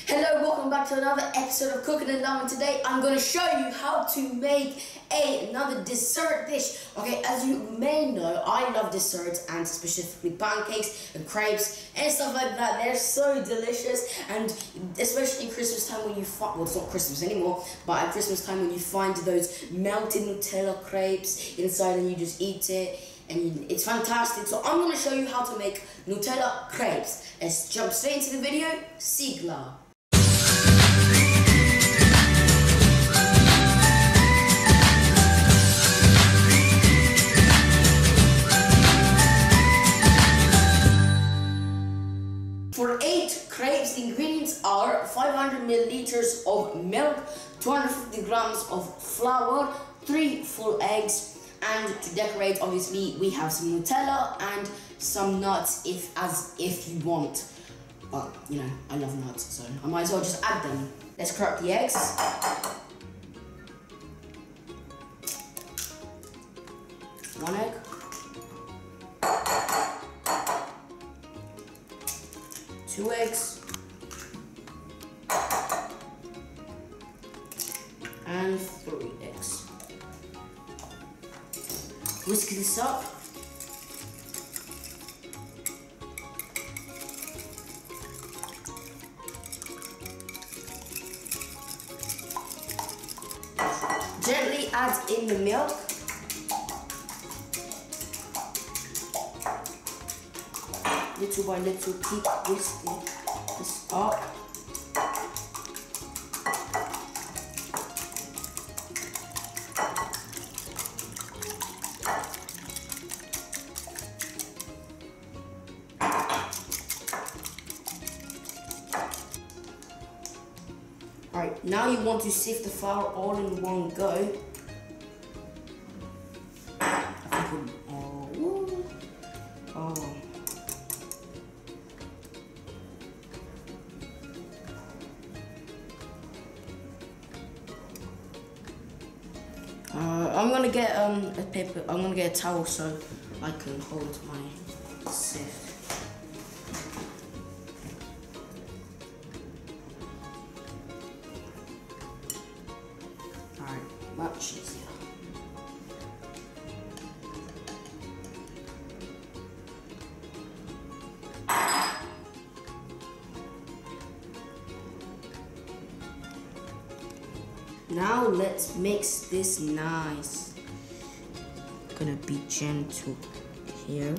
Hello, welcome back to another episode of Cooking and Loving. Today I'm going to show you how to make another dessert dish. Okay, as you may know, I love desserts and specifically pancakes and crepes and stuff like that. They're so delicious, and especially Christmas time when you find, well, it's not Christmas anymore, but at Christmas time when you find those melted Nutella crepes inside and you just eat it. And it's fantastic. So I'm going to show you how to make Nutella crepes. Let's jump straight into the video. Sigla. For 8 crepes, the ingredients are 500 milliliters of milk, 250 grams of flour, 3 full eggs, and to decorate, obviously, we have some Nutella and some nuts if you want. But, you know, I love nuts, so I might as well just add them. Let's crack the eggs. 1 egg. 2 eggs. And 3 eggs. Whisk this up. Gently add in the milk. Little by little, keep whisking this up. Alright, now you want to sift the flour all in one go. I'm gonna get a paper. I'm gonna get a towel so I can hold my sift. Alright, much easier. Now let's mix this nice. Gonna be gentle here.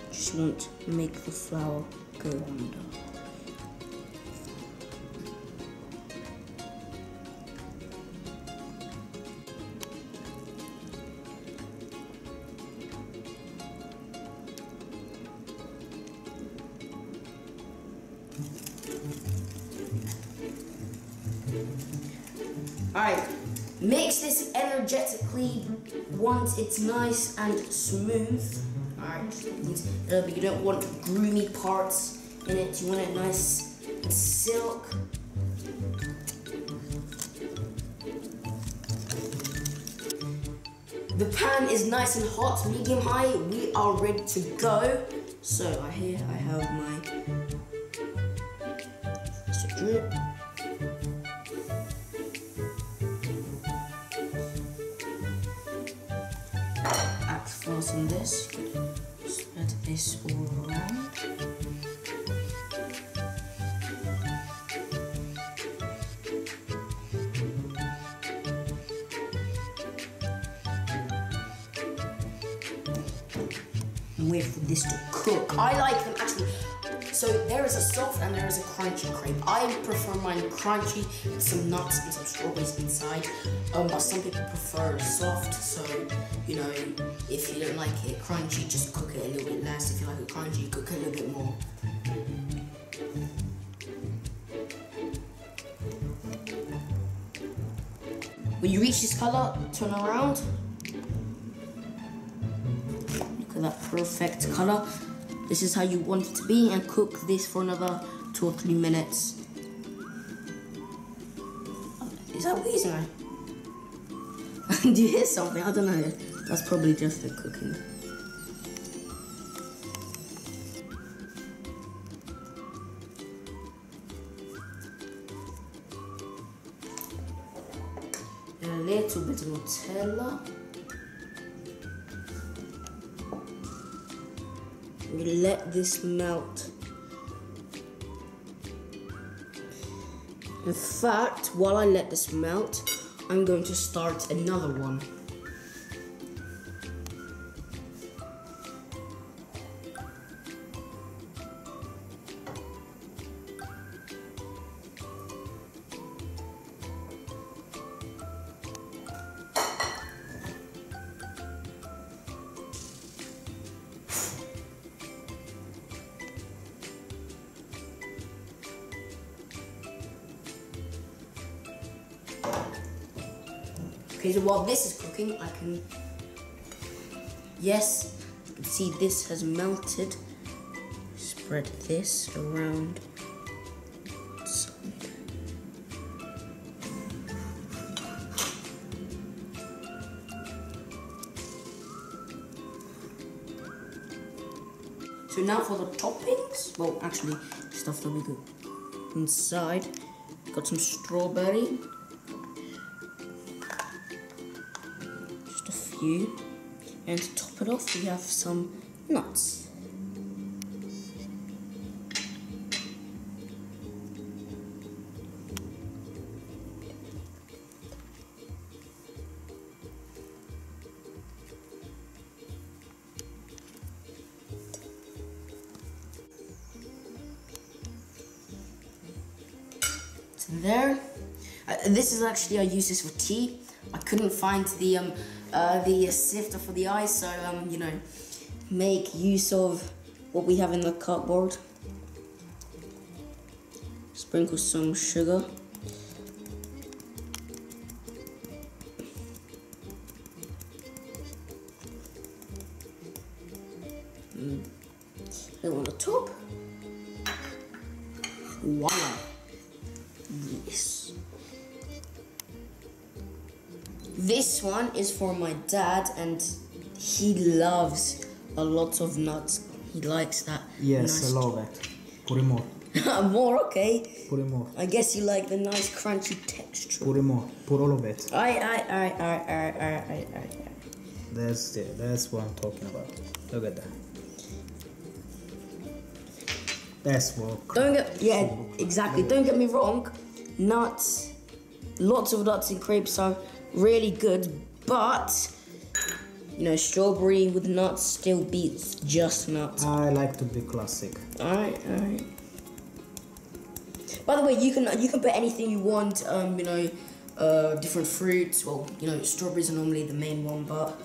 Just want to make the flour go under. Alright, mix this energetically once it's nice and smooth. Alright, you don't want groomy parts in it, you want it nice and silk. The pan is nice and hot, medium high, we are ready to go. So here I have my drip. Fasten this, spread this all around. And wait for this to cook. I like them actually. So there is a soft and there is a crunchy crepe. I prefer mine crunchy with some nuts and some strawberries inside. But some people prefer soft, so you know, if you don't like it crunchy, just cook it a little bit less. If you like it crunchy, cook it a little bit more. When you reach this color, turn around. Look at that perfect color. This is how you want it to be, and cook this for another 2 or 3 minutes. Is that wheezing right? Do you hear something? I don't know. That's probably just the cooking. little bit of Nutella. We let this melt. In fact, while I let this melt, I'm going to start another one. Okay, so while this is cooking, I can, yes, you can see this has melted. Spread this around. So now for the toppings, well, actually, stuff that we go inside. Got some strawberry. Few, and to top it off we have some nuts. So there. This is actually, I use this for tea. I couldn't find the sifter for the ice, so you know, make use of what we have in the cupboard. Sprinkle some sugar. And on the top. Voila. Yes. This one is for my dad, and he loves a lot of nuts. He likes that. Yes, nice I love it. Put it more. More, okay. Put it more. I guess you like the nice crunchy texture. Put it more. Put all of it. That's what I'm talking about. Look at that. That's what. Exactly. Don't get me wrong. Nuts, lots of nuts in crepes are really good, but you know, strawberry with nuts still beats just nuts. I like to be classic. Alright. By the way, you can put anything you want. You know, different fruits. Well, you know, strawberries are normally the main one, but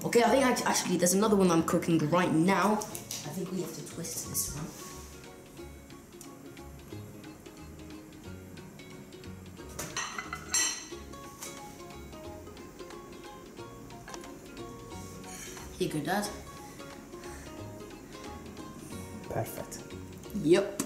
okay. I think actually there's another one I'm cooking right now. I think we have to twist this one. Here you go, Dad. Perfect. Yep.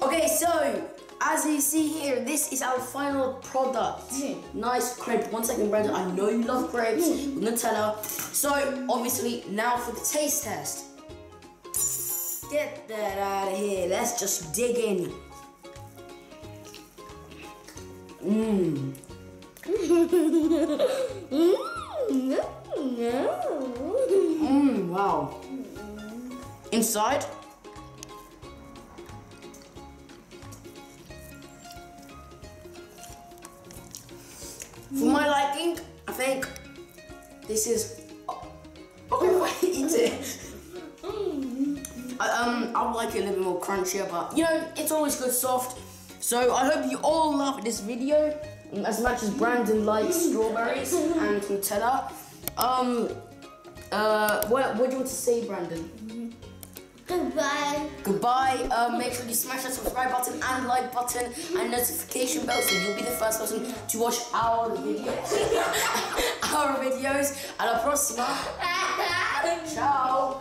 Okay, so as you see here, this is our final product. Nice crepe. 1 second, Brandon. I know you love crepes with Nutella. So obviously, now for the taste test. Get that out of here. Let's just dig in. Wow. Inside, for my liking, I think this is okay if I eat it. I would like it a little bit more crunchier, but you know, it's always good soft. So I hope you all love this video as much as Brandon likes strawberries and Nutella. What do you want to say, Brandon? Goodbye. Goodbye. Make sure you smash that subscribe button and like button and notification bell so you'll be the first person to watch our videos. Our videos. Alla prossima. Ciao.